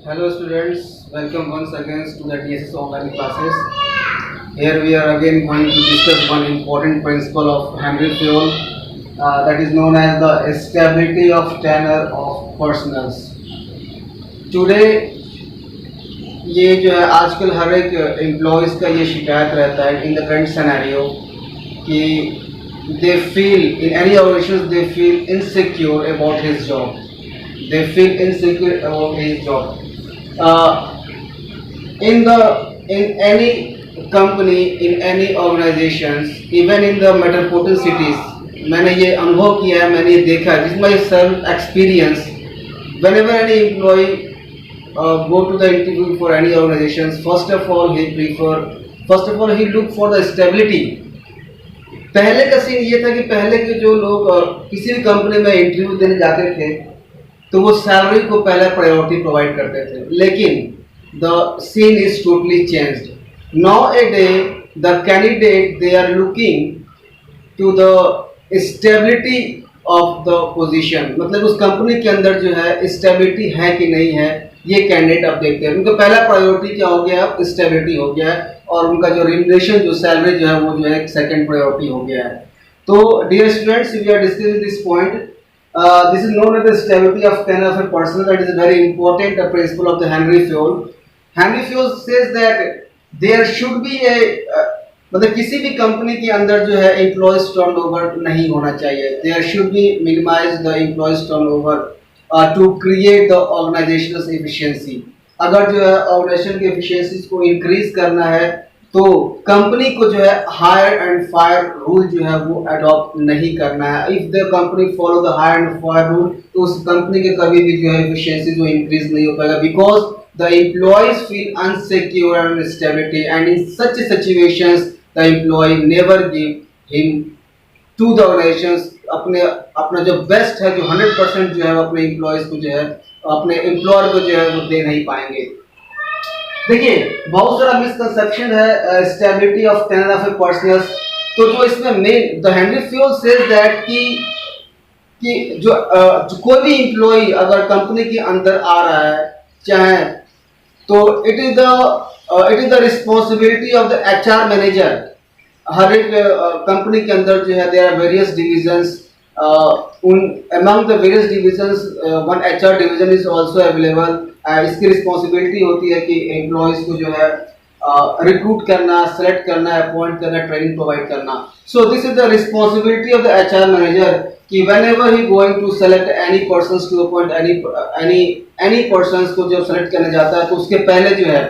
Hello students, welcome once again to the TSS online classes. Here we are again going to discuss one important principle of Henry Fayol that is known as the stability of tenure of personals. Today ये जो है आजकल हर एक employees का ये शिकायत रहता है इन द करंट सिनेरियो कि they feel in any organizations they feel insecure about his job. They feel insecure about his job. In any company, in any organizations, even in the metropolitan cities, मैंने ये अनुभव किया है, मैंने ये देखा है. This is my self experience. Whenever any employee go to the interview for any organizations, first of all he look for the stability. पहले का सीन ये था कि पहले के जो लोग किसी भी कंपनी में इंटरव्यू देने जाते थे तो वो सैलरी को पहले प्रायोरिटी प्रोवाइड करते थे, लेकिन the scene is totally changed. Nowadays the candidate they are looking to the stability of the position, मतलब उस कंपनी के अंदर जो है स्टेबिलिटी है कि नहीं है ये कैंडिडेट अब देखते हैं. उनका पहला प्रायोरिटी क्या हो गया, अब स्टेबिलिटी हो गया है, और उनका जो रिम्यूनरेशन जो सैलरी जो है वो जो है सेकंड प्रायोरिटी हो गया है. तो dear students, we are discussing this point. This is known as the stability of tenure of a person. That is a very important principle of the Henry Fayol. Henry Fayol says that there should be a मतलब किसी भी company के अंदर जो है employees turnover नहीं होना चाहिए. There should be minimize the employees turnover to create the organizational efficiency. अगर जो है ऑर्गेनाइजेशन की एफिशिएंसी को इंक्रीज करना है तो कंपनी को जो है हायर एंड फायर रूल जो है वो अडॉप्ट नहीं करना है. If the company follow the hire and fire rule तो उस कंपनी के कभी भी जो है एफिशिएंसी जो इंक्रीज नहीं हो पाएगा, because the employees feel unsecure and stability, and in such situations the employee never give him to the organisations अपना जो बेस्ट है, जो 100% जो है अपने एम्प्लॉयज को जो है अपने एम्प्लॉयर को जो है वो दे नहीं पाएंगे. देखिए बहुत सारा मिसकंसेप्शन है stability of tenure of a personnels. तो जो इसमें main the Henri Fayol says that कि जो कोई भी एम्प्लॉय अगर कंपनी के अंदर आ रहा है चाहे तो it is the responsibility of the HR manager. हर एक कंपनी के अंदर जो है there are various divisions. among the various divisions one HR division is also available. इसकी रिस्पॉन्सिबिलिटी होती है कि एम्प्लॉयज को जो है रिक्रूट करना, सेलेक्ट करना, अपॉइंट करना, ट्रेनिंग प्रोवाइड करना. So this is the responsibility of the HR manager कि whenever he going to select any persons to appoint any persons को जब सेलेक्ट करने जाता है तो उसके पहले जो है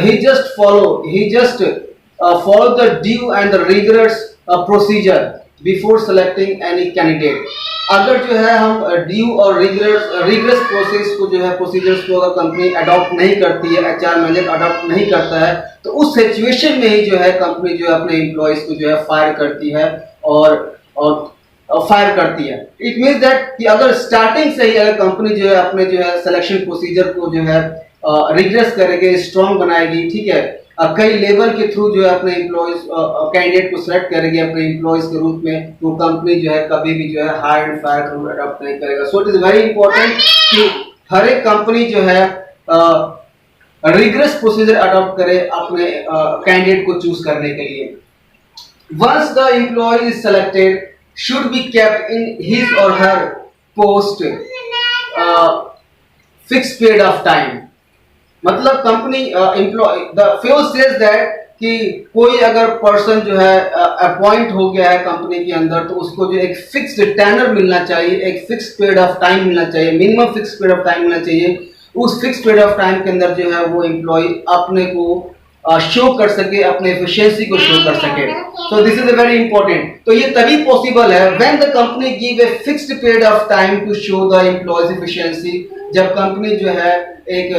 he just follow the due and the rigorous procedure before selecting any candidate. अगर जो है हम ड्यू और रिगरस प्रोसेस को जो है प्रोसीजर्स को अगर कंपनी अडॉप्ट नहीं करती है, एचआर मैनेजर अडॉप्ट नहीं करता है, तो उस सिचुएशन में ही जो है कंपनी जो है अपने एम्प्लॉयज को जो है फायर करती है और फायर करती है. इट मीन्स दैट कि अगर स्टार्टिंग से ही अगर कंपनी जो है अपने जो है सिलेक्शन प्रोसीजर को जो है रिगरस करेगी, स्ट्रॉन्ग बनाएगी, ठीक है, कई लेवल के थ्रू जो है अपने एम्प्लॉयज कैंडिडेट को सिलेक्ट करेगी अपने एम्प्लॉयज के रूप में, तो कंपनी जो है कभी भी जो है hire and fire rule adopt नहीं करेगा. So it is very important कि हर एक कंपनी जो है रिगरस प्रोसीजर अडॉप्ट करे अपने कैंडिडेट को चूज करने के लिए. Once the employ is selected should be kept in his or her post fix period of time. मतलब company employ the Fayol says that कि कोई अगर पर्सन जो है अपॉइंट हो गया है कंपनी के अंदर तो उसको जो एक फिक्स्ड टेन्योर मिलना चाहिए, एक फिक्स पीरियड ऑफ टाइम मिलना चाहिए, minimum fix period of time मिलना चाहिए. उस फिक्स पीरियड ऑफ टाइम के अंदर जो है वो एम्प्लॉय अपने को शो कर सके, अपने एफिशिएंसी को शो कर सके. So this is very important. तो ये तभी पॉसिबल है when the company give a fixed period of time to show the employees efficiency. जब कंपनी जो है एक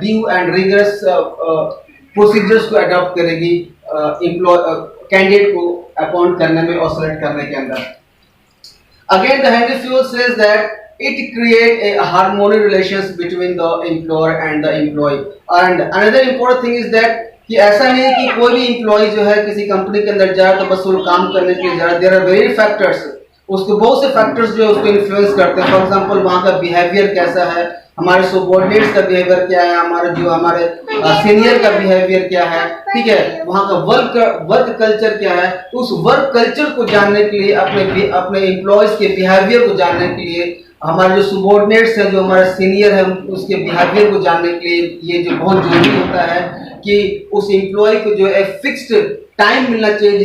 ड्यू एंड रिगरस प्रोसीजर्स को अडॉप्ट करेगी एम्प्लॉय कैंडिडेट को अपॉइंट करने में और सेलेक्ट करने के अंदर. Again the Henri Fayol says that it create a harmonious relations between the employer and the employee. And another important thing is that कि ऐसा नहीं है कि कोई भी एम्प्लॉय जो है किसी कंपनी के अंदर जाए तो बस वो काम करने के लिए जाए. देयर आर वेरी फैक्टर्स उसको बहुत से फैक्टर्स जो है उसको इन्फ्लुएंस करते हैं। फॉर एग्जांपल वहाँ का बिहेवियर कैसा है, हमारे सबॉर्डिनेट्स का बिहेवियर क्या है, हमारे सीनियर का बिहेवियर क्या है, ठीक है, वहाँ का वर्क कल्चर क्या है। उस वर्क कल्चर को जानने के लिए, अपने एम्प्लॉयज के बिहेवियर को जानने के लिए, हमारे जो सबॉर्डिनेट्स हैं, जो हमारे सीनियर है, उसके बिहेवियर को जानने के लिए ये जो बहुत जरूरी होता है कि उस एम्प्लॉय को जो है फिक्स्ड टाइम मिलना चाहिए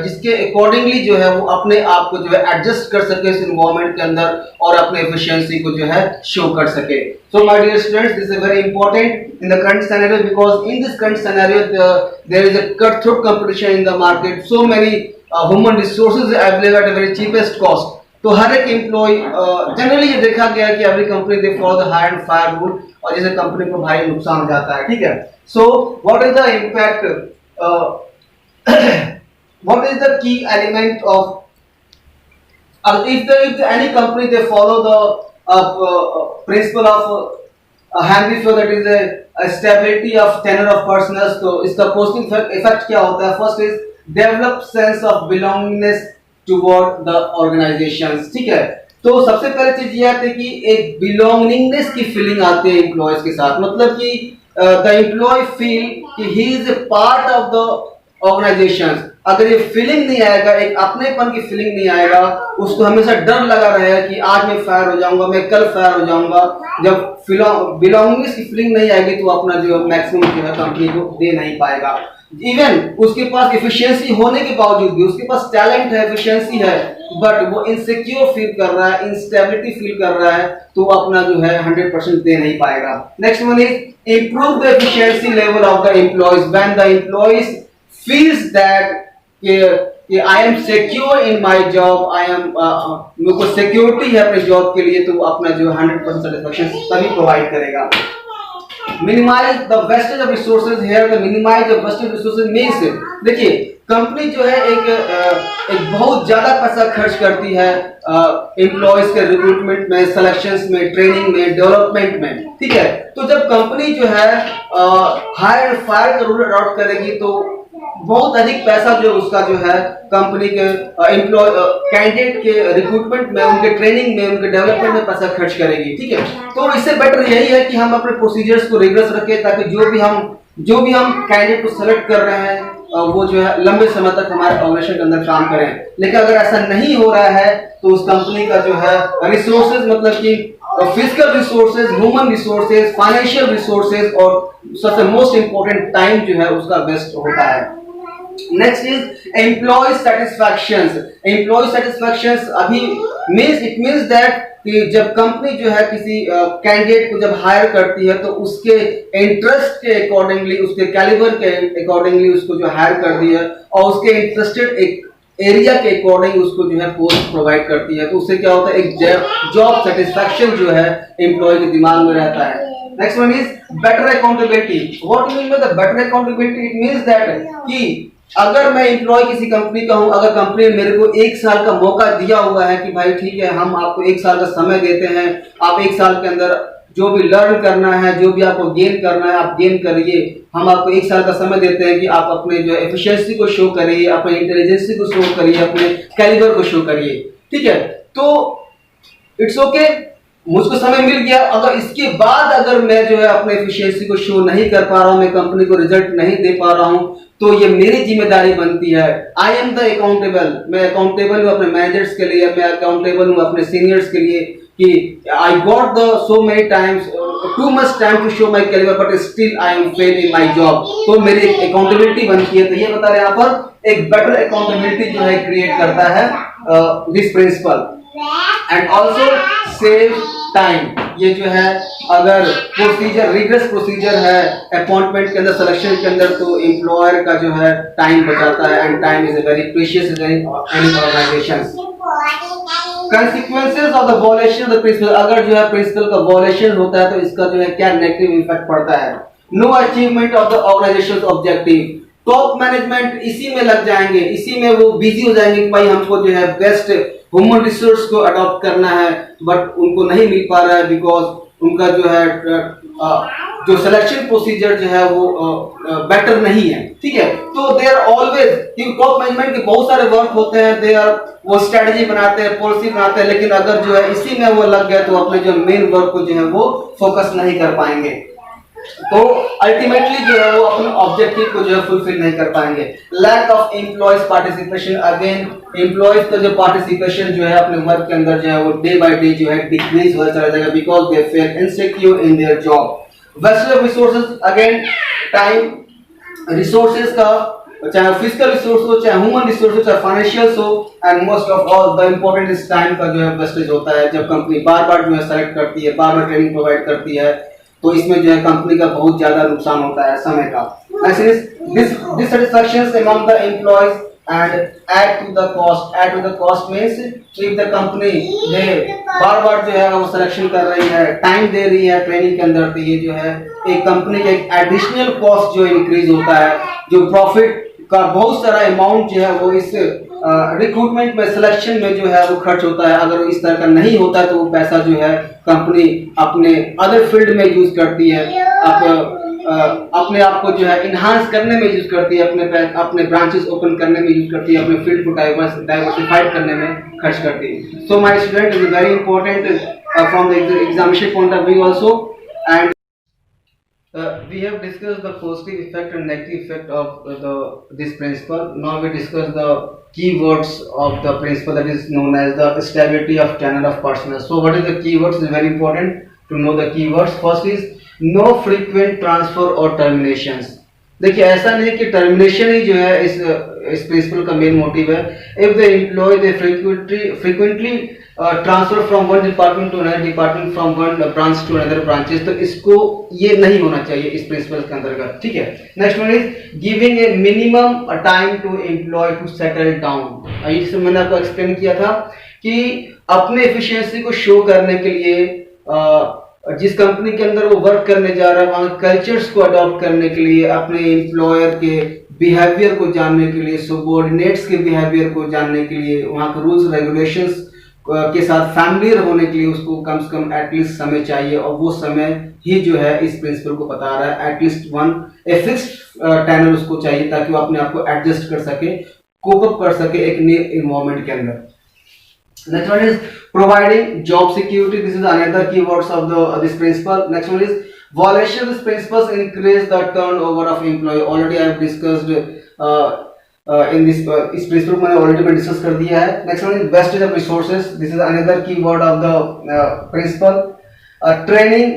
जिसके अकॉर्डिंगली जो है वो अपने आप को जो है एडजस्ट कर सके इस एनवायरनमेंट के अंदर और अपने एफिशिएंसी को जो है शो कर सके। So my dear students, this is very important in the current scenario, because in this current scenario there is a cut through competition in the market, so many human resources available at a very cheapest cost. तो हर एक employee generally ये देखा गया कि every company they follow the hire and fire rule, और जैसे company को भारी नुकसान हो जाता है, ठीक है। So what is the impact, what is the key element of if any company they follow the principle of Henry Ford, that is a stability of tenure of personnel, तो इसका positive effect क्या होता है? First is develop sense of belongingness toward the organizations, ठीक है। तो सबसे पहले चीज ये आती है कि एक belongingness की फीलिंग आती है एम्प्लॉयज के साथ, मतलब कि the employee feel कि he is a part of the organisation. अगर ये फीलिंग नहीं आएगा, एक अपनेपन की फीलिंग नहीं आएगा, उसको हमेशा डर लगा रहेगा कि आज मैं फायर हो जाऊंगा, मैं कल फायर हो जाऊंगा। जब बिलोंगिंग की फीलिंग नहीं आएगी तो अपना जो मैक्सिमम जो है कंपनी को दे नहीं पाएगा। इवन उसके पास एफिशिएंसी होने के बावजूद भी, उसके पास टैलेंट है, एफिशिएंसी है, बट वो इनसिक्योर फील कर रहा है, इंस्टेबिलिटी फील कर रहा है, तो अपना जो है 100% दे नहीं पाएगा। Next one is improve the efficiency level of the employees. When the employees feels that कि I am secure in my job, मेरे को सिक्योरिटी है अपने जॉब के लिए, तो अपना जो 100% सेटिस्फैक्शन तभी प्रोवाइड करेगा। Minimise the wastage of resources here, the minimise the wastage resources means, देखिए कंपनी जो है एक बहुत ज्यादा पैसा खर्च करती है एम्प्लॉयज के रिक्रूटमेंट में, सिलेक्शंस में, ट्रेनिंग में, डेवलपमेंट में, ठीक है। तो जब कंपनी जो है हायर एंड फायर का रूल अडॉप्ट करेगी तो बहुत अधिक पैसा जो उसका जो है कंपनी के एम्प्लॉय कैंडिडेट के रिक्रूटमेंट में, उनके ट्रेनिंग में, उनके डेवलपमेंट में पैसा खर्च करेगी, ठीक है। तो इससे बेटर यही है कि हम अपने प्रोसीजर्स को रिगरस रखें, ताकि जो भी हम कैंडिडेट को सेलेक्ट कर रहे हैं वो जो है लंबे समय तक हमारे ऑर्गेनाइजेशन के अंदर काम करें। लेकिन अगर ऐसा नहीं हो रहा है तो उस कंपनी का जो है रिसोर्सेज, मतलब कि physical resources, human resources, financial resources और सबसे मोस्ट इंपोर्टेंट टाइम जो है उसका वेस्ट होता है। Next is employee satisfaction. Employee satisfaction अभी इट मींस दैट कि जब कंपनी जो है किसी कैंडिडेट को जब हायर करती है तो उसके इंटरेस्ट के अकॉर्डिंगली, उसके कैलिबर के अकॉर्डिंगली उसको जो हायर करती है और उसके इंटरेस्टेड एक एरिया के अकॉर्डिंग उसको जो है पोस्ट प्रोवाइड करती है। तो उससे क्या होता है, एक जॉब सेटिस्फैक्शन जो है एम्प्लॉय के दिमाग में रहता है। Next one is better accountability. What you mean by the better accountability? It means that कि अगर मैं एम्प्लॉय किसी कंपनी का हूं, अगर कंपनी ने मेरे को 1 साल का मौका दिया हुआ है कि भाई ठीक है, हम आपको 1 साल का समय देते हैं, आप 1 साल के अंदर जो भी लर्न करना है, जो भी आपको गेन करना है आप गेन करिए, हम आपको 1 साल का समय देते हैं कि आप अपने जो एफिशिएंसी को शो करिए, अपने इंटेलिजेंसी को शो करिए, अपने कैलिबर को शो करिए, ठीक है। तो इट्स ओके, मुझको समय मिल गया। अगर इसके बाद अगर मैं जो है अपने एफिशिएंसी को शो नहीं कर पा रहा हूं, मैं कंपनी को रिजल्ट नहीं दे पा रहा हूं, तो ये मेरी जिम्मेदारी बनती है। I am the accountable. मैं अकाउंटेबल हूं अपने मैनेजर्स के लिए, मैं अकाउंटेबल हूं अपने सीनियर्स के लिए कि I got the so many times too much time to show my calibre but still I am fail in my job. तो मेरी अकाउंटेबिलिटी बनती है। तो ये बता रहे हैं यहाँ पर एक बेटर अकाउंटेबिलिटी जो है क्रिएट करता है this principle. And also save time. ये जो है अगर प्रोसीजर रिगरस प्रोसीजर है अपॉइंटमेंट के अंदर, सिलेक्शन के अंदर, तो एम्प्लॉयर का जो है टाइम बचाता है। And time is a very precious in any organisation. Consequences of the violation of the principle. अगर जो है प्रिंसिपल का वॉयलेशन होता है तो इसका जो है क्या नेगेटिव इफेक्ट पड़ता है। No achievement of the organisation objective. Top management इसी में लग जाएंगे, इसी में वो बिजी हो जाएंगे कि भाई हमको जो है बेस्ट ह्यूमन रिसोर्स को अडॉप्ट करना है, बट उनको नहीं मिल पा रहा है बिकॉज उनका जो है जो सिलेक्शन प्रोसीजर जो है वो बेटर नहीं है, ठीक है। तो they are always, top management के बहुत सारे वर्क होते हैं, दे आर वो स्ट्रेटजी बनाते हैं, पॉलिसी बनाते हैं, लेकिन अगर जो है इसी में वो लग गए तो अपने जो मेन वर्क को जो है वो फोकस नहीं कर पाएंगे, तो अल्टीमेटली जो है वो अपने ऑब्जेक्टिव को जो है फुलफिल नहीं कर पाएंगे। Lack of employees participation, again employees का जो पार्टिसिपेशन जो है अपने वर्क के अंदर जो है वो डे बाय डे जो है डिक्रीज होता चला जाएगा, because they feel insecure in their job. Wastage of resources, again time resources का, चाहे फिजिकल रिसोर्स हो, चाहे ह्यूमन रिसोर्स हो, चाहे फाइनेंशियल हो, and most of all the important इस टाइम का जो है वेस्टेज होता है। जब कंपनी बार बार जो है सेलेक्ट करती है, बार बार ट्रेनिंग प्रोवाइड करती है, तो इसमें जो है कंपनी का बहुत ज्यादा नुकसान होता है समय का। Dissatisfactions among the employees and add to the cost. Add to the cost means if the company they बार बार जो है वो सिलेक्शन कर रही है, टाइम दे रही है ट्रेनिंग के अंदर, तो ये जो है एक कंपनी का एक एडिशनल कॉस्ट जो इंक्रीज होता है, जो प्रॉफिट का बहुत सारा अमाउंट जो है वो इस रिक्रूटमेंट में, सिलेक्शन में जो है वो खर्च होता है। अगर इस तरह का नहीं होता तो वो पैसा जो है कंपनी अपने अदर फील्ड में यूज करती है, अपने आप को जो है इन्हांस करने में यूज करती है, अपने ब्रांचेस ओपन करने में यूज करती है, अपने फील्ड को डाइवर्सिफाइड करने में खर्च करती है। So my student, is very important from the examination point of view also, and we have discussed the positive effect and negative effect of this principle. Now we discuss the keywords of the principle, that is known as the stability of tenure of personnel. So what is the keywords? Is very important to know the keywords. First is no frequent transfer or terminations. देखिए ऐसा नहीं कि termination ही जो है इस principle का main motive है। If the employee they frequently transfer from one department to another department, from one branch to another branches, तो इसको ये नहीं होना चाहिए इस प्रिंसिपल के अंतर्गत, ठीक है। Next one is giving a minimum time to employee to settle down. इससे मैंने आपको एक्सप्लेन किया था कि अपने एफिशिएंसी को शो करने के लिए जिस कंपनी के अंदर वो वर्क करने जा रहा है वहां कल्चर्स को अडॉप्ट करने के लिए, अपने एम्प्लॉयर के बिहेवियर को जानने के लिए, सबऑर्डिनेट्स के बिहेवियर को जानने के लिए, वहां के रूल्स रेगुलेशंस के साथ फैमिलियर होने के लिए उसको कम से कम एटलीस्ट समय चाहिए, और वो समय ही जो है इस प्रिंसिपल को बता रहा है। एटलीस्ट ए फिक्स्ड टेनर उसको चाहिए ताकि वो अपने आप को एडजस्ट कर सके, कोप अप कर सके एक नए एनवायरनमेंट के अंदर। Next one is providing job security. This is another keywords of this principle. Next one is violation of this principles increase the turnover of employee. Already I have discussed in this principle मैंने already discuss कर दिया है। Next one is wastage of resources. This is another keyword of the principle. Training,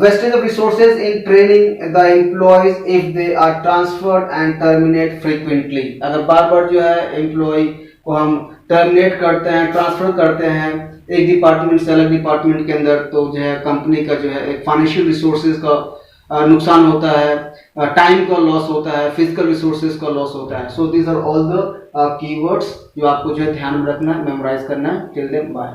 wastage of resources in training the employees if they are transferred and terminate frequently. अगर बार बार जो है employee को हम terminate करते हैं, ट्रांसफर करते हैं एक डिपार्टमेंट से अलग डिपार्टमेंट के अंदर, तो जो है कंपनी का जो है एक फाइनेंशियल रिसोर्सेज का नुकसान होता है, टाइम का लॉस होता है, फिजिकल रिसोर्सेज का लॉस होता है। So these are all the keywords जो आपको जो है ध्यान में रखना है, मेमोराइज करना है। Till then bye.